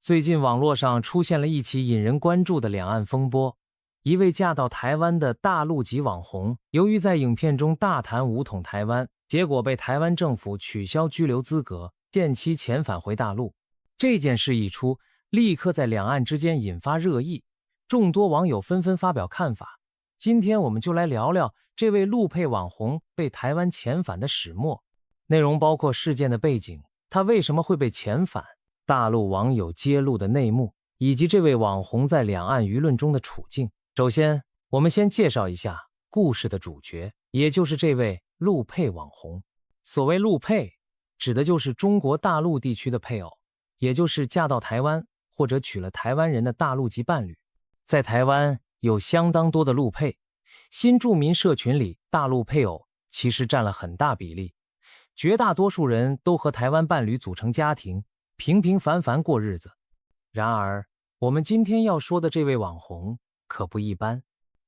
最近网络上出现了一起引人关注的两岸风波。一位嫁到台湾的大陆籍网红，由于在影片中大谈武统台湾，结果被台湾政府取消居留资格，限期遣返回大陆。这件事一出，立刻在两岸之间引发热议，众多网友纷纷发表看法。今天我们就来聊聊这位陆配网红被台湾遣返的始末，内容包括事件的背景，他为什么会被遣返，大陆网友揭露的内幕，以及这位网红在两岸舆论中的处境。首先，我们先介绍一下故事的主角，也就是这位陆配网红。所谓陆配，指的就是中国大陆地区的配偶，也就是嫁到台湾或者娶了台湾人的大陆籍伴侣。在台湾有相当多的陆配，新住民社群里大陆配偶其实占了很大比例，绝大多数人都和台湾伴侣组成家庭，平平凡凡过日子。然而，我们今天要说的这位网红可不一般，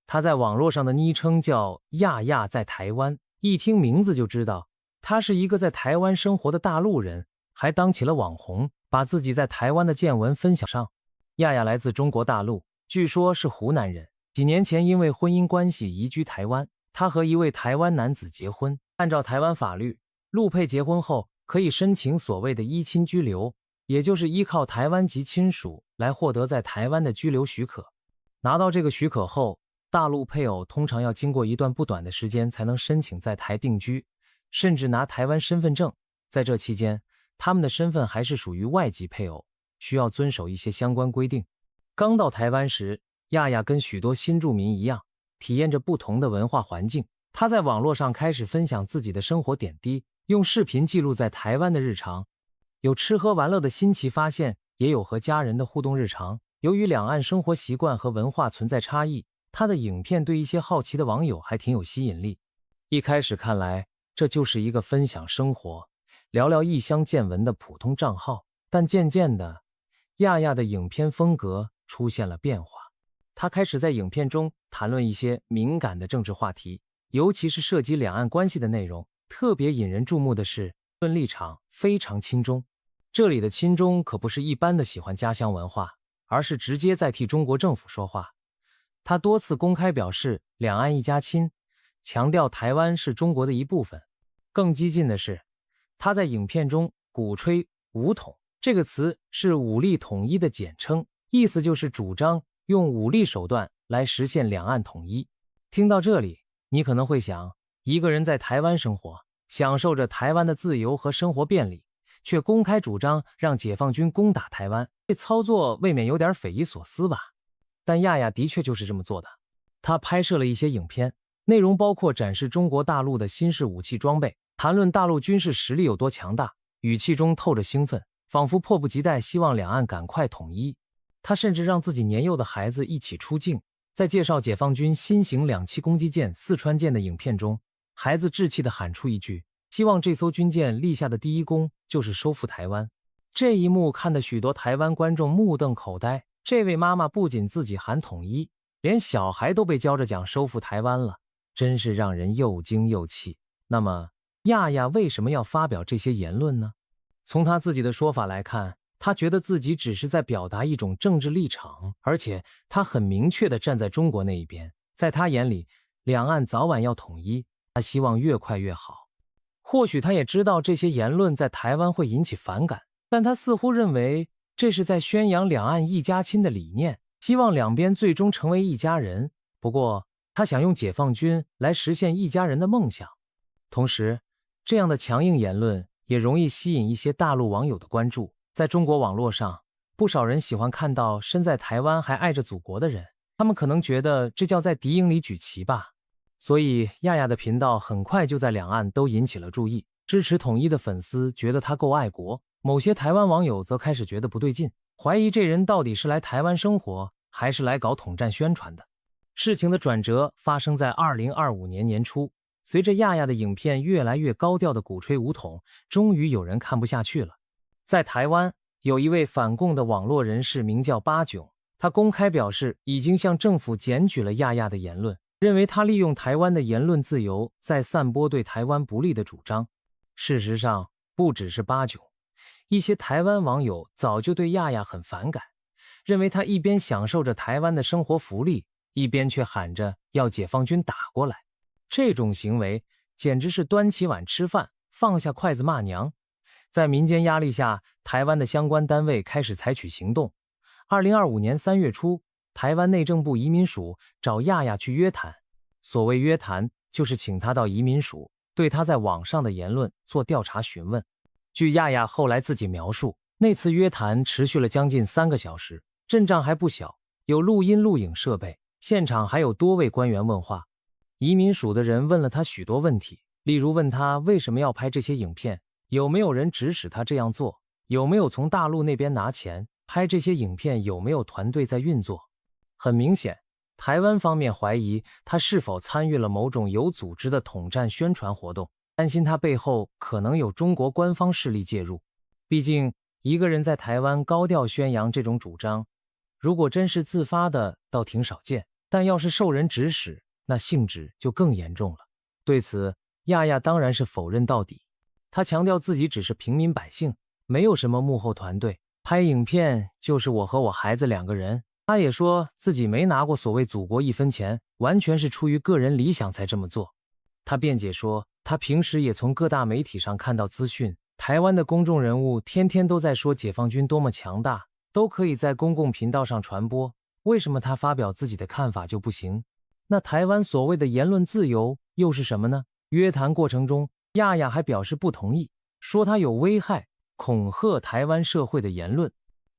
他在网络上的昵称叫亚亚在台湾，一听名字就知道他是一个在台湾生活的大陆人，还当起了网红，把自己在台湾的见闻分享上。亚亚来自中国大陆，据说是湖南人，几年前因为婚姻关系移居台湾，他和一位台湾男子结婚。按照台湾法律，陆配结婚后可以申请所谓的依亲居留，也就是依靠台湾籍亲属来获得在台湾的居留许可。拿到这个许可后，大陆配偶通常要经过一段不短的时间才能申请在台定居，甚至拿台湾身份证。在这期间，他们的身份还是属于外籍配偶，需要遵守一些相关规定。刚到台湾时，亚亚跟许多新住民一样，体验着不同的文化环境。她在网络上开始分享自己的生活点滴，用视频记录在台湾的日常，有吃喝玩乐的新奇发现，也有和家人的互动日常。由于两岸生活习惯和文化存在差异，他的影片对一些好奇的网友还挺有吸引力。一开始看来，这就是一个分享生活、聊聊异乡见闻的普通账号，但渐渐的，亚亚的影片风格出现了变化。他开始在影片中谈论一些敏感的政治话题，尤其是涉及两岸关系的内容。特别引人注目的是，论立场非常亲中。这里的亲中可不是一般的喜欢家乡文化，而是直接在替中国政府说话。他多次公开表示两岸一家亲，强调台湾是中国的一部分。更激进的是，他在影片中鼓吹武统，这个词是武力统一的简称，意思就是主张用武力手段来实现两岸统一。听到这里，你可能会想，一个人在台湾生活，享受着台湾的自由和生活便利，却公开主张让解放军攻打台湾，这操作未免有点匪夷所思吧？但亚亚的确就是这么做的。他拍摄了一些影片，内容包括展示中国大陆的新式武器装备，谈论大陆军事实力有多强大，语气中透着兴奋，仿佛迫不及待希望两岸赶快统一。他甚至让自己年幼的孩子一起出镜，在介绍解放军新型2栖攻击舰四川舰的影片中，孩子稚气地喊出一句，希望这艘军舰立下的第一功就是收复台湾。这一幕看得许多台湾观众目瞪口呆，这位妈妈不仅自己喊统一，连小孩都被教着讲收复台湾了，真是让人又惊又气。那么，亚亚为什么要发表这些言论呢？从他自己的说法来看，他觉得自己只是在表达一种政治立场，而且他很明确地站在中国那一边。在他眼里，两岸早晚要统一，他希望越快越好。或许他也知道这些言论在台湾会引起反感，但他似乎认为这是在宣扬两岸一家亲的理念，希望两边最终成为一家人。不过，他想用解放军来实现一家人的梦想。同时，这样的强硬言论也容易吸引一些大陆网友的关注。在中国网络上，不少人喜欢看到身在台湾还爱着祖国的人，他们可能觉得这叫在敌营里举旗吧。所以亚亚的频道很快就在两岸都引起了注意，支持统一的粉丝觉得他够爱国，某些台湾网友则开始觉得不对劲，怀疑这人到底是来台湾生活，还是来搞统战宣传的。事情的转折发生在2025年年初，随着亚亚的影片越来越高调的鼓吹武统，终于有人看不下去了。在台湾，有一位反共的网络人士名叫八囧，他公开表示已经向政府检举了亚亚的言论，认为他利用台湾的言论自由在散播对台湾不利的主张。事实上，不只是八囧，一些台湾网友早就对亚亚很反感，认为他一边享受着台湾的生活福利，一边却喊着要解放军打过来。这种行为简直是端起碗吃饭，放下筷子骂娘。在民间压力下，台湾的相关单位开始采取行动。2025年3月初，台湾内政部移民署找亚亚去约谈。所谓约谈，就是请他到移民署，对他在网上的言论做调查询问。据亚亚后来自己描述，那次约谈持续了将近3个小时，阵仗还不小，有录音录影设备，现场还有多位官员问话。移民署的人问了他许多问题，例如问他为什么要拍这些影片，有没有人指使他这样做，有没有从大陆那边拿钱，拍这些影片有没有团队在运作。很明显，台湾方面怀疑他是否参与了某种有组织的统战宣传活动，担心他背后可能有中国官方势力介入。毕竟一个人在台湾高调宣扬这种主张，如果真是自发的倒挺少见，但要是受人指使，那性质就更严重了。对此，亚亚当然是否认到底。他强调自己只是平民百姓，没有什么幕后团队，拍影片就是我和我孩子2个人。他也说自己没拿过所谓祖国1分钱，完全是出于个人理想才这么做。他辩解说，他平时也从各大媒体上看到资讯，台湾的公众人物天天都在说解放军多么强大，都可以在公共频道上传播，为什么他发表自己的看法就不行？那台湾所谓的言论自由又是什么呢？约谈过程中，亚亚还表示不同意，说他有危害、恐吓台湾社会的言论。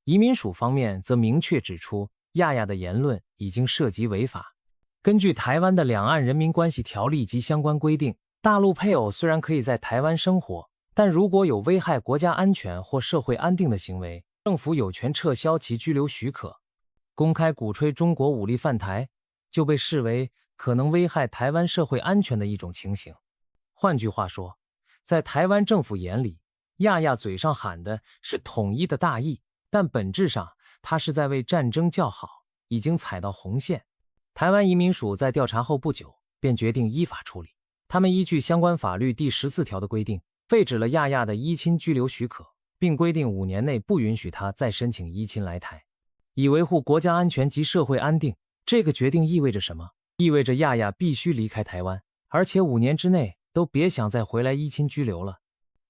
移民署方面则明确指出，亚亚的言论已经涉及违法。根据台湾的《两岸人民关系条例》及相关规定，大陆配偶虽然可以在台湾生活，但如果有危害国家安全或社会安定的行为，政府有权撤销其居留许可。公开鼓吹中国武力犯台，就被视为可能危害台湾社会安全的一种情形。换句话说，在台湾政府眼里，亚亚嘴上喊的是统一的大义，但本质上他是在为战争叫好，已经踩到红线。台湾移民署在调查后不久便决定依法处理，他们依据相关法律第14条的规定，废止了亚亚的依亲居留许可，并规定5年内不允许他再申请依亲来台。以维护国家安全及社会安定，这个决定意味着什么？意味着亚亚必须离开台湾，而且5年之内都别想再回来依亲居留了。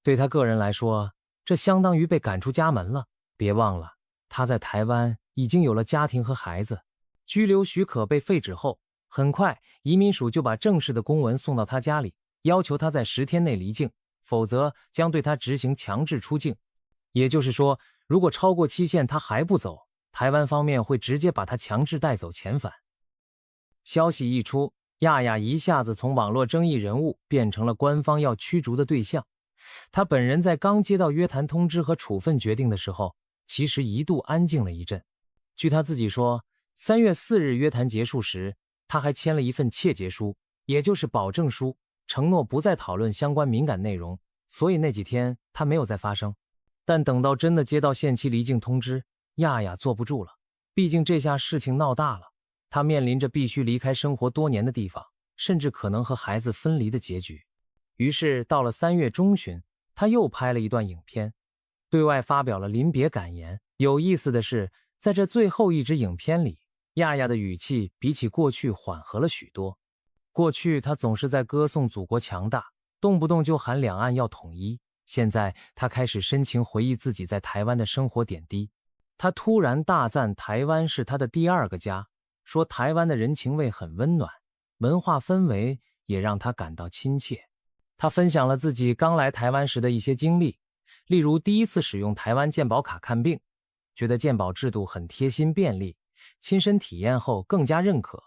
对他个人来说，这相当于被赶出家门了。别忘了，他在台湾已经有了家庭和孩子。居留许可被废止后，很快移民署就把正式的公文送到他家里，要求他在10天内离境，否则将对他执行强制出境。也就是说，如果超过期限他还不走，台湾方面会直接把他强制带走遣返。消息一出，亚亚一下子从网络争议人物变成了官方要驱逐的对象。他本人在刚接到约谈通知和处分决定的时候，其实一度安静了一阵。据他自己说，3月4日约谈结束时，他还签了一份切结书，也就是保证书，承诺不再讨论相关敏感内容，所以那几天他没有再发声。但等到真的接到限期离境通知，亚亚坐不住了，毕竟这下事情闹大了，他面临着必须离开生活多年的地方，甚至可能和孩子分离的结局。于是到了3月中旬，他又拍了一段影片，对外发表了临别感言。有意思的是，在这最后一支影片里，亚亚的语气比起过去缓和了许多。过去他总是在歌颂祖国强大，动不动就喊两岸要统一，现在他开始深情回忆自己在台湾的生活点滴。他突然大赞台湾是他的第2个家，说台湾的人情味很温暖，文化氛围也让他感到亲切。他分享了自己刚来台湾时的一些经历，例如第一次使用台湾健保卡看病，觉得健保制度很贴心便利，亲身体验后更加认可。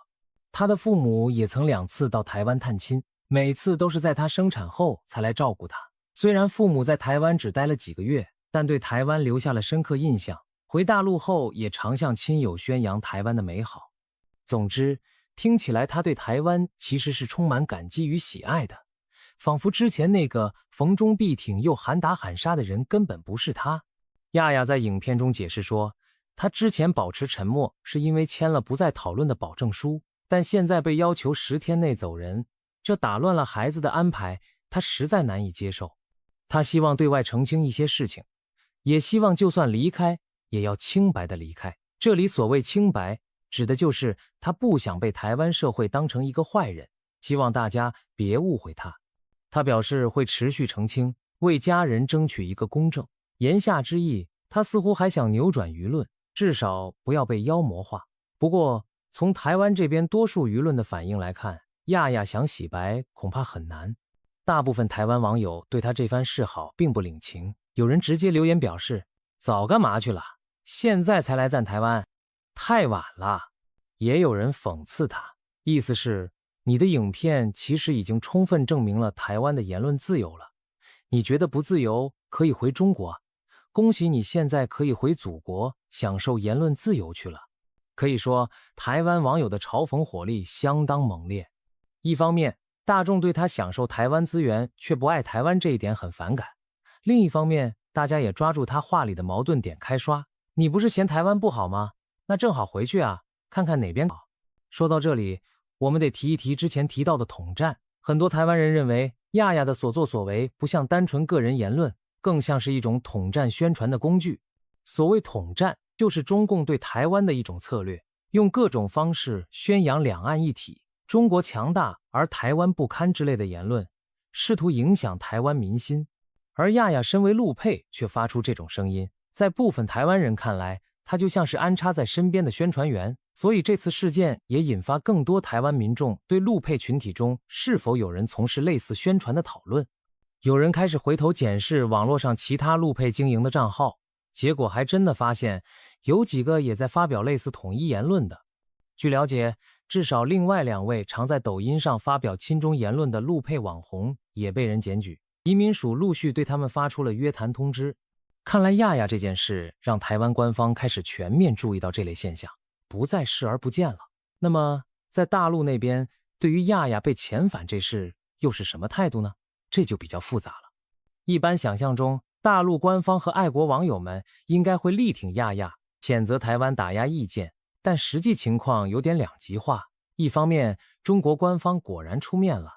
他的父母也曾2次到台湾探亲，每次都是在他生产后才来照顾他。虽然父母在台湾只待了几个月，但对台湾留下了深刻印象，回大陆后也常向亲友宣扬台湾的美好。总之，听起来他对台湾其实是充满感激与喜爱的，仿佛之前那个逢中必挺又喊打喊杀的人根本不是他。亚亚在影片中解释说，他之前保持沉默是因为签了不再讨论的保证书，但现在被要求10天内走人，这打乱了孩子的安排，他实在难以接受。他希望对外澄清一些事情，也希望就算离开，也要清白的离开。这里所谓清白，指的就是他不想被台湾社会当成一个坏人，希望大家别误会他。他表示会持续澄清，为家人争取一个公正。言下之意，他似乎还想扭转舆论，至少不要被妖魔化。不过，从台湾这边多数舆论的反应来看，亚亚想洗白恐怕很难。大部分台湾网友对他这番示好并不领情，有人直接留言表示：早干嘛去了？现在才来赞台湾，太晚了。也有人讽刺他，意思是你的影片其实已经充分证明了台湾的言论自由了，你觉得不自由可以回中国，恭喜你现在可以回祖国享受言论自由去了。可以说台湾网友的嘲讽火力相当猛烈。一方面，大众对他享受台湾资源却不爱台湾这一点很反感，另一方面，大家也抓住他话里的矛盾点开刷。你不是嫌台湾不好吗？那正好回去啊，看看哪边好。说到这里，我们得提一提之前提到的统战。很多台湾人认为亚亚的所作所为不像单纯个人言论，更像是一种统战宣传的工具。所谓统战，就是中共对台湾的一种策略，用各种方式宣扬两岸一体、中国强大而台湾不堪之类的言论，试图影响台湾民心。而亚亚身为陆配却发出这种声音，在部分台湾人看来，他就像是安插在身边的宣传员。所以这次事件也引发更多台湾民众对陆配群体中是否有人从事类似宣传的讨论。有人开始回头检视网络上其他陆配经营的账号，结果还真的发现有几个也在发表类似统一言论的。据了解，至少另外2位常在抖音上发表亲中言论的陆配网红也被人检举，移民署陆续对他们发出了约谈通知。看来亚亚这件事让台湾官方开始全面注意到这类现象，不再视而不见了。那么在大陆那边，对于亚亚被遣返这事又是什么态度呢？这就比较复杂了。一般想象中，大陆官方和爱国网友们应该会力挺亚亚，谴责台湾打压意见，但实际情况有点两极化。一方面，中国官方果然出面了。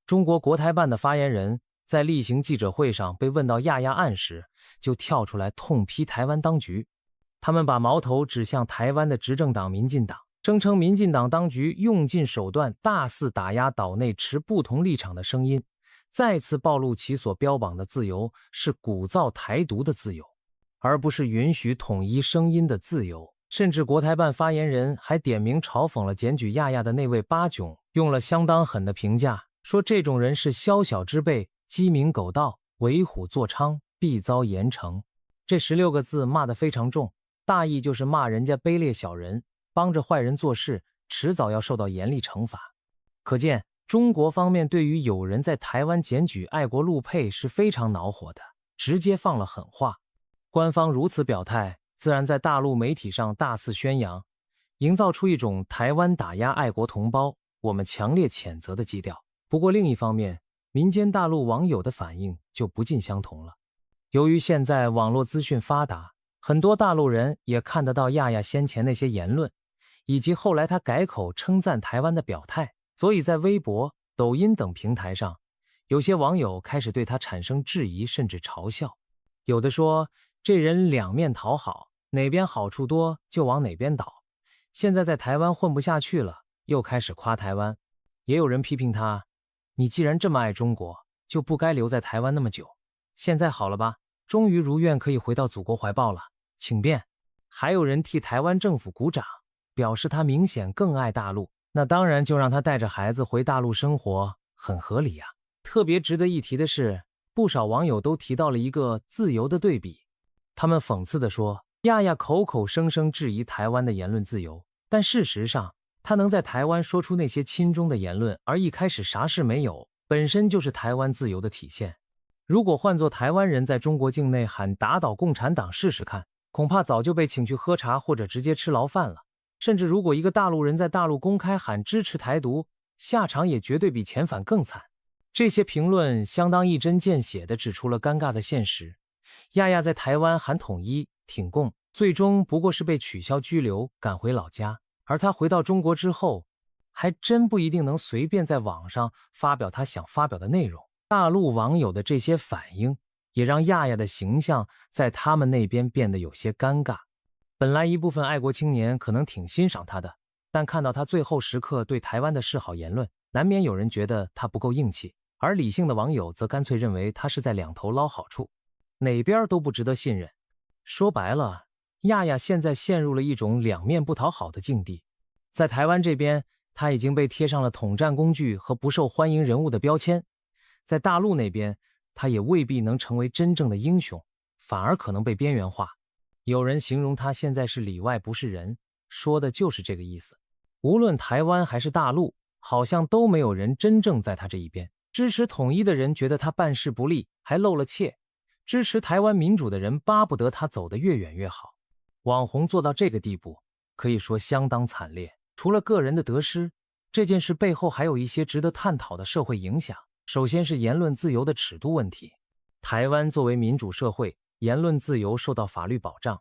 中国国台办的发言人在例行记者会上被问到亚亚案时，就跳出来痛批台湾当局。他们把矛头指向台湾的执政党民进党，声称民进党当局用尽手段大肆打压岛内持不同立场的声音，再次暴露其所标榜的自由是鼓噪台独的自由，而不是允许统一声音的自由。甚至国台办发言人还点名嘲讽了检举亚亚的那位八囧，用了相当狠的评价，说这种人是宵小之辈，鸡鸣狗盗，为虎作伥，必遭严惩。这16个字骂得非常重，大意就是骂人家卑劣小人，帮着坏人做事，迟早要受到严厉惩罚。可见中国方面对于有人在台湾检举爱国陆配是非常恼火的，直接放了狠话。官方如此表态，自然在大陆媒体上大肆宣扬，营造出一种台湾打压爱国同胞，我们强烈谴责的基调。不过另一方面，民间大陆网友的反应就不尽相同了。由于现在网络资讯发达，很多大陆人也看得到亚亚先前那些言论，以及后来他改口称赞台湾的表态，所以在微博、抖音等平台上，有些网友开始对他产生质疑甚至嘲笑。有的说这人两面讨好，哪边好处多就往哪边倒，现在在台湾混不下去了，又开始夸台湾。也有人批评他，你既然这么爱中国，就不该留在台湾那么久，现在好了吧，终于如愿可以回到祖国怀抱了，请便。还有人替台湾政府鼓掌，表示他明显更爱大陆，那当然就让他带着孩子回大陆生活，很合理呀。特别值得一提的是，不少网友都提到了一个自由的对比。他们讽刺地说，亚亚口口声声质疑台湾的言论自由，但事实上他能在台湾说出那些亲中的言论，而一开始啥事没有，本身就是台湾自由的体现。如果换作台湾人在中国境内喊打倒共产党试试看，恐怕早就被请去喝茶或者直接吃牢饭了。甚至如果一个大陆人在大陆公开喊支持台独，下场也绝对比遣返更惨。这些评论相当一针见血地指出了尴尬的现实。亚亚在台湾喊统一挺共，最终不过是被取消居留，赶回老家。而他回到中国之后，还真不一定能随便在网上发表他想发表的内容。大陆网友的这些反应，也让亚亚的形象在他们那边变得有些尴尬。本来一部分爱国青年可能挺欣赏他的，但看到他最后时刻对台湾的示好言论，难免有人觉得他不够硬气，而理性的网友则干脆认为他是在两头捞好处，哪边都不值得信任。说白了，亚亚现在陷入了一种两面不讨好的境地。在台湾这边，他已经被贴上了统战工具和不受欢迎人物的标签；在大陆那边，他也未必能成为真正的英雄，反而可能被边缘化。有人形容他现在是里外不是人，说的就是这个意思。无论台湾还是大陆，好像都没有人真正在他这一边。支持统一的人觉得他办事不力，还露了怯；支持台湾民主的人巴不得他走得越远越好。网红做到这个地步，可以说相当惨烈。除了个人的得失，这件事背后还有一些值得探讨的社会影响。首先是言论自由的尺度问题。台湾作为民主社会，言论自由受到法律保障，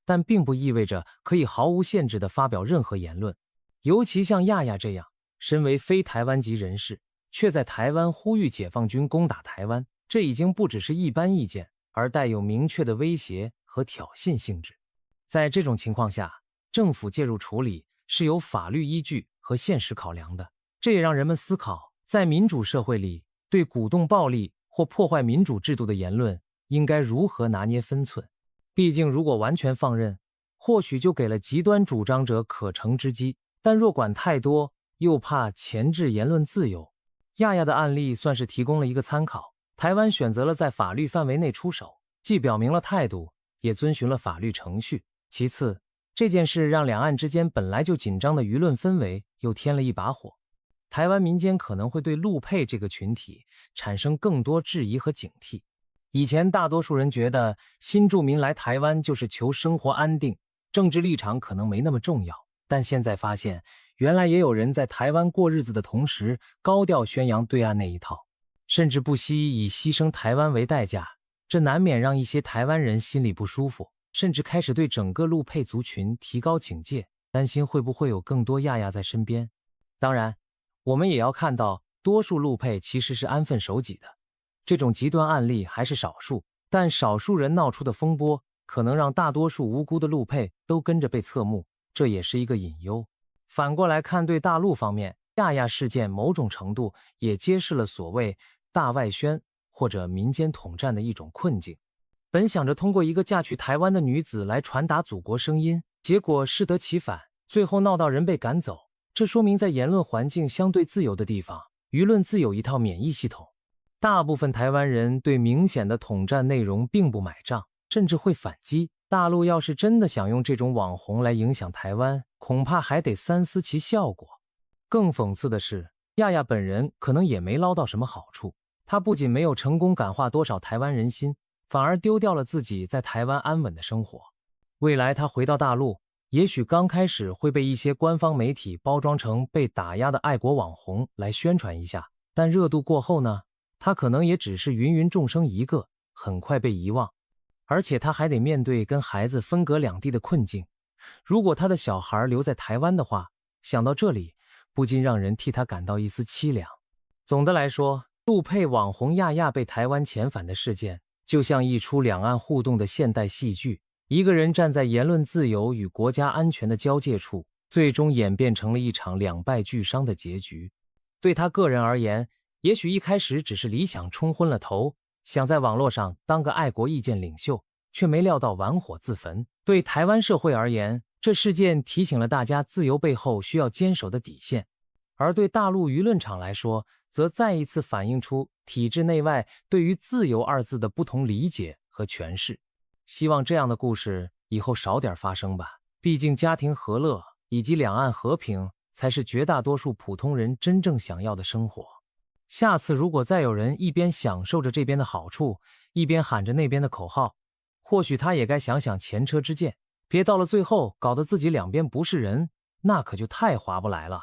但并不意味着可以毫无限制地发表任何言论。尤其像亚亚这样，身为非台湾籍人士，却在台湾呼吁解放军攻打台湾，这已经不只是一般意见，而带有明确的威胁和挑衅性质。在这种情况下，政府介入处理是有法律依据和现实考量的。这也让人们思考，在民主社会里，对鼓动暴力或破坏民主制度的言论应该如何拿捏分寸。毕竟如果完全放任，或许就给了极端主张者可乘之机，但若管太多，又怕钳制言论自由。亚亚的案例算是提供了一个参考，台湾选择了在法律范围内出手，既表明了态度，也遵循了法律程序。其次，这件事让两岸之间本来就紧张的舆论氛围又添了一把火。台湾民间可能会对陆配这个群体产生更多质疑和警惕。以前大多数人觉得新住民来台湾就是求生活安定，政治立场可能没那么重要，但现在发现，原来也有人在台湾过日子的同时，高调宣扬对岸那一套，甚至不惜以牺牲台湾为代价，这难免让一些台湾人心里不舒服，甚至开始对整个陆配族群提高警戒，担心会不会有更多亚亚在身边。当然，我们也要看到，多数陆配其实是安分守己的，这种极端案例还是少数，但少数人闹出的风波，可能让大多数无辜的陆配都跟着被侧目，这也是一个隐忧。反过来看，对大陆方面，亚亚事件某种程度也揭示了所谓大外宣或者民间统战的一种困境。本想着通过一个嫁去台湾的女子来传达祖国声音，结果适得其反，最后闹到人被赶走。这说明在言论环境相对自由的地方，舆论自有一套免疫系统。大部分台湾人对明显的统战内容并不买账，甚至会反击。大陆要是真的想用这种网红来影响台湾，恐怕还得三思其效果。更讽刺的是，亚亚本人可能也没捞到什么好处，他不仅没有成功感化多少台湾人心，反而丢掉了自己在台湾安稳的生活。未来他回到大陆，也许刚开始会被一些官方媒体包装成被打压的爱国网红来宣传一下，但热度过后呢，他可能也只是芸芸众生一个，很快被遗忘。而且他还得面对跟孩子分隔两地的困境，如果他的小孩留在台湾的话，想到这里，不禁让人替他感到一丝凄凉。总的来说，陆配网红亚亚被台湾遣返的事件，就像一出两岸互动的现代戏剧，一个人站在言论自由与国家安全的交界处，最终演变成了一场两败俱伤的结局。对他个人而言，也许一开始只是理想冲昏了头，想在网络上当个爱国意见领袖，却没料到玩火自焚。对台湾社会而言，这事件提醒了大家自由背后需要坚守的底线；而对大陆舆论场来说，则再一次反映出体制内外对于自由二字的不同理解和诠释。希望这样的故事以后少点发生吧，毕竟家庭和乐以及两岸和平才是绝大多数普通人真正想要的生活。下次如果再有人一边享受着这边的好处，一边喊着那边的口号，或许他也该想想前车之鉴，别到了最后搞得自己两边不是人，那可就太划不来了。